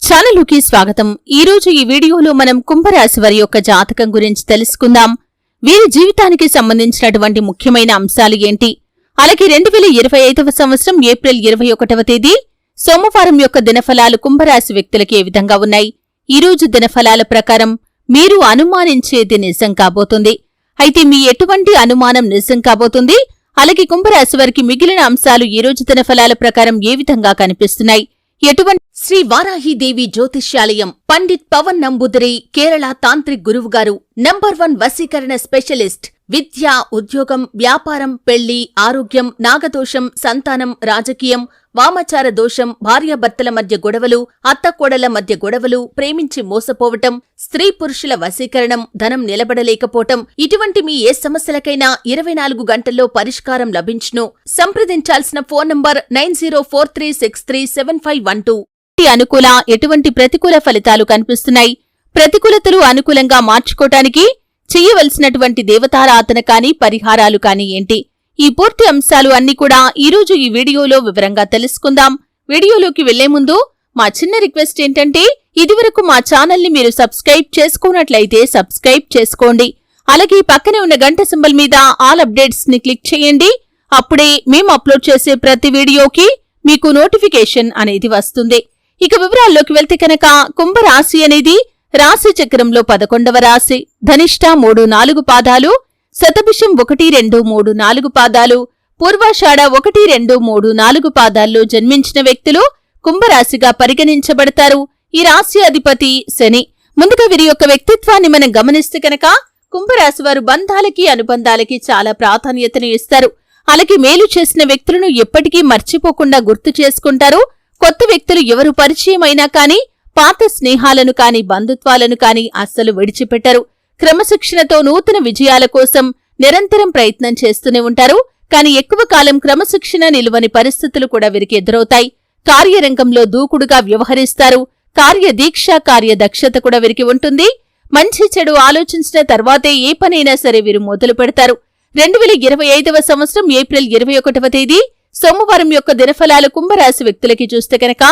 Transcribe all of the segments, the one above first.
ఛానలుకి స్వాగతం. ఈరోజు ఈ వీడియోలో మనం కుంభరాశి వారి యొక్క జాతకం గురించి తెలుసుకుందాం. వీరి జీవితానికి సంబంధించినటువంటి ముఖ్యమైన అంశాలు ఏంటి, అలాగే 2025వ సంవత్సరం ఏప్రిల్ 21వ తేదీ సోమవారం యొక్క దినఫలాలు కుంభరాశి వ్యక్తులకి ఏ విధంగా ఉన్నాయి. ఈరోజు దినఫలాల ప్రకారం మీరు అనుమానించేది నిజం కాబోతుంది. అయితే మీ ఎటువంటి అనుమానం నిజం కాబోతుంది, అలాగే కుంభరాశి వారికి మిగిలిన అంశాలు ఈరోజు దినఫలాల ప్రకారం ఏ విధంగా కనిపిస్తున్నాయి, ఎటువంటి శ్రీ వారాహీదేవి జ్యోతిష్యాలయం పండిత్ పవన్ నంబూదిరి కేరళ తాంత్రిక్ గురువుగారు నంబర్ 1 వశీకరణ స్పెషలిస్ట్. విద్య, ఉద్యోగం, వ్యాపారం, పెళ్లి, ఆరోగ్యం, నాగదోషం, సంతానం, రాజకీయం, వామాచార దోషం, భార్యాభర్తల మధ్య గొడవలు, అత్తకోడల మధ్య గొడవలు, ప్రేమించి మోసపోవటం, స్త్రీ పురుషుల వశీకరణం, ధనం నిలబడలేకపోవటం, ఇటువంటి మీ ఏ సమస్యలకైనా 24 గంటల్లో పరిష్కారం లభించును. సంప్రదించాల్సిన ఫోన్ నంబర్ 9043637512. అనుకూల, ఎటువంటి ప్రతికూల ఫలితాలు కనిపిస్తున్నాయి, ప్రతికూలతలు అనుకూలంగా మార్చుకోటానికి చెయ్యవలసినటువంటి దేవతారాధన కాని పరిహారాలు కాని ఏంటి, ఈ పూర్తి అంశాలు అన్ని కూడా ఈరోజు ఈ వీడియోలో వివరంగా తెలుసుకుందాం. వీడియోలోకి వెళ్లే ముందు మా చిన్న రిక్వెస్ట్ ఏంటంటే, ఇదివరకు మా ఛానల్ని మీరు సబ్స్క్రైబ్ చేసుకున్నట్లయితే సబ్స్క్రైబ్ చేసుకోండి. అలాగే పక్కనే ఉన్న గంట సింబల్ మీద ఆల్ అప్డేట్స్ ని క్లిక్ చేయండి. అప్పుడే మేము అప్లోడ్ చేసే ప్రతి వీడియోకి మీకు నోటిఫికేషన్ అనేది వస్తుంది. ఇక వివరాల్లోకి వెళ్తే కనుక, కుంభరాశి అనేది రాశి చక్రంలో 11వ రాశి. ధనిష్ట 3-4 పాదాలు, శతభిషం 1-2-3-4 పాదాలు, పూర్వాషాఢ 1-2-3-4 పాదాల్లో జన్మించిన వ్యక్తులు కుంభరాశిగా పరిగణించబడతారు. ఈ రాశి అధిపతి శని. ముందుగా వీరి యొక్క వ్యక్తిత్వాన్ని మనం గమనిస్తే కనుక, కుంభరాశి వారు బంధాలకి, అనుబంధాలకి చాలా ప్రాధాన్యతను ఇస్తారు. అలాగే మేలు చేసిన వ్యక్తులను ఎప్పటికీ మర్చిపోకుండా గుర్తు చేసుకుంటారు. కొత్త వ్యక్తులు ఎవరు పరిచయం అయినా కాని, పాత స్నేహాలను కాని, బంధుత్వాలను కాని అస్సలు విడిచిపెట్టరు. క్రమశిక్షణతో నూతన విజయాల కోసం నిరంతరం ప్రయత్నం చేస్తూనే ఉంటారు. కాని ఎక్కువ కాలం క్రమశిక్షణ నిలువని పరిస్థితులు కూడా వీరికి ఎదురవుతాయి. కార్యరంగంలో దూకుడుగా వ్యవహరిస్తారు. కార్యదీక్ష, కార్యదక్షత కూడా వీరికి ఉంటుంది. మంచి చెడు ఆలోచించిన తర్వాతే ఏ పనైనా సరే వీరు మొదలు పెడతారు. 2025వ సంవత్సరం ఏప్రిల్ 21వ తేదీ సోమవారం యొక్క దినఫలాలు కుంభరాశి వ్యక్తులకి చూస్తే కనుక,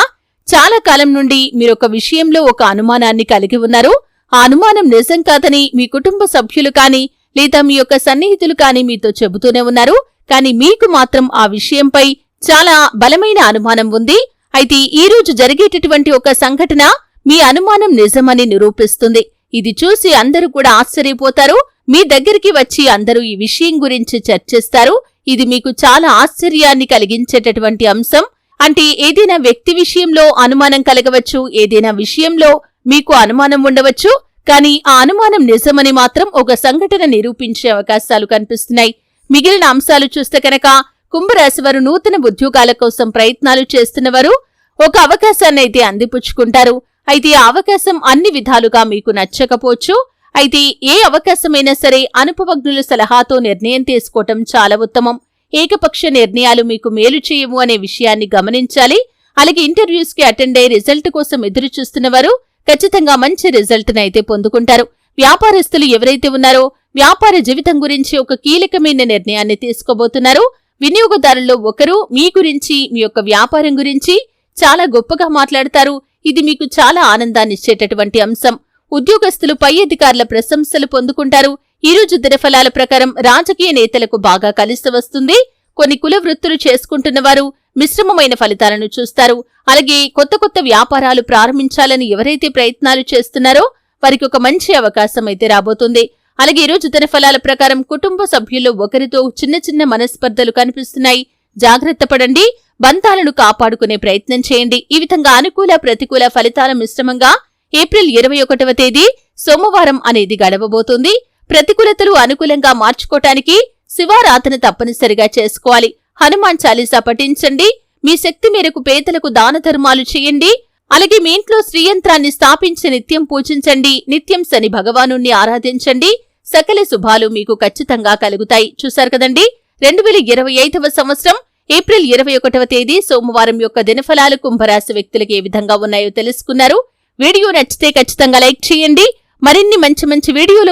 చాలా కాలం నుండి మీరొక విషయంలో ఒక అనుమానాన్ని కలిగి ఉన్నారు. ఆ అనుమానం నిజం కాదని మీ కుటుంబ సభ్యులు కాని, లేదా మీ యొక్క సన్నిహితులు కాని మీతో చెబుతూనే ఉన్నారు. కాని మీకు మాత్రం ఆ విషయంపై చాలా బలమైన అనుమానం ఉంది. అయితే ఈ రోజు జరిగేటటువంటి ఒక సంఘటన మీ అనుమానం నిజమని నిరూపిస్తుంది. ఇది చూసి అందరూ కూడా ఆశ్చర్యపోతారు. మీ దగ్గరికి వచ్చి అందరూ ఈ విషయం గురించి చర్చిస్తారు. ఇది మీకు చాలా ఆశ్చర్యాన్ని కలిగించేటటువంటి అంశం. అంటే ఏదైనా వ్యక్తి విషయంలో అనుమానం కలగవచ్చు, ఏదైనా విషయంలో మీకు అనుమానం ఉండవచ్చు. కానీ ఆ అనుమానం నిజమని మాత్రం ఒక సంఘటన నిరూపించే అవకాశాలు కనిపిస్తున్నాయి. మిగిలిన అంశాలు చూస్తే కనుక, కుంభరాశి వారు నూతన ఉద్యోగాల కోసం ప్రయత్నాలు చేస్తున్నవారు ఒక అవకాశాన్నైతే అందిపుచ్చుకుంటారు. అయితే ఆ అవకాశం అన్ని విధాలుగా మీకు నచ్చకపోవచ్చు. అయితే ఏ అవకాశమైనా సరే అనుభవజ్ఞుల సలహాతో నిర్ణయం తీసుకోవటం చాలా ఉత్తమం. ఏకపక్ష నిర్ణయాలు మీకు మేలు చేయవు అనే విషయాన్ని గమనించాలి. అలాగే ఇంటర్వ్యూస్ కి అటెండ్ అయ్యి రిజల్ట్ కోసం ఎదురు చూస్తున్నవారు ఖచ్చితంగా మంచి రిజల్ట్ నైతే పొందుకుంటారు. వ్యాపారస్తులు ఎవరైతే ఉన్నారో వ్యాపార జీవితం గురించి ఒక కీలకమైన నిర్ణయాన్ని తీసుకోబోతున్నారు. వినియోగదారుల్లో ఒకరు మీ గురించి, మీ యొక్క వ్యాపారం గురించి చాలా గొప్పగా మాట్లాడతారు. ఇది మీకు చాలా ఆనందాన్నిచ్చేటటువంటి అంశం. ఉద్యోగస్తులు పై అధికారుల ప్రశంసలు పొందుకుంటారు. ఈ రోజు దినఫలాల ప్రకారం రాజకీయ నేతలకు బాగా కలిసి వస్తుంది. కొన్ని కుల వృత్తులు చేసుకుంటున్న వారు మిశ్రమమైన ఫలితాలను చూస్తారు. అలాగే కొత్త కొత్త వ్యాపారాలు ప్రారంభించాలని ఎవరైతే ప్రయత్నాలు చేస్తున్నారో వారికి ఒక మంచి అవకాశం అయితే రాబోతుంది. అలాగే ఈ రోజు దినఫలాల ప్రకారం కుటుంబ సభ్యుల్లో ఒకరితో చిన్న చిన్న మనస్పర్ధలు కనిపిస్తున్నాయి. జాగ్రత్త పడండి. బంధాలను కాపాడుకునే ప్రయత్నం చేయండి. ఈ విధంగా అనుకూల, ప్రతికూల ఫలితాల మిశ్రమంగా ఏప్రిల్ 21వ తేదీ సోమవారం అనేది గడవబోతుంది. ప్రతికూలతలు అనుకూలంగా మార్చుకోటానికి శివారాధన తప్పనిసరిగా చేసుకోవాలి. హనుమాన్ చాలీసా పఠించండి. మీ శక్తి మేరకు పేదలకు దాన ధర్మాలు చేయండి. అలాగే మీ ఇంట్లో శ్రీయంత్రాన్ని స్థాపించి నిత్యం పూజించండి. నిత్యం శని భగవానుణ్ణి ఆరాధించండి. సకల శుభాలు మీకు ఖచ్చితంగా కలుగుతాయి. చూశారు కదండి, 2025వ సంవత్సరం ఏప్రిల్ 21వ తేదీ సోమవారం యొక్క దినఫలాలు కుంభరాశి వ్యక్తులకు ఏ విధంగా ఉన్నాయో తెలుసుకున్నారు. వీడియో నచ్చితే ఖచ్చితంగా లైక్ చేయండి. మరిన్ని మంచి మంచి వీడియోలు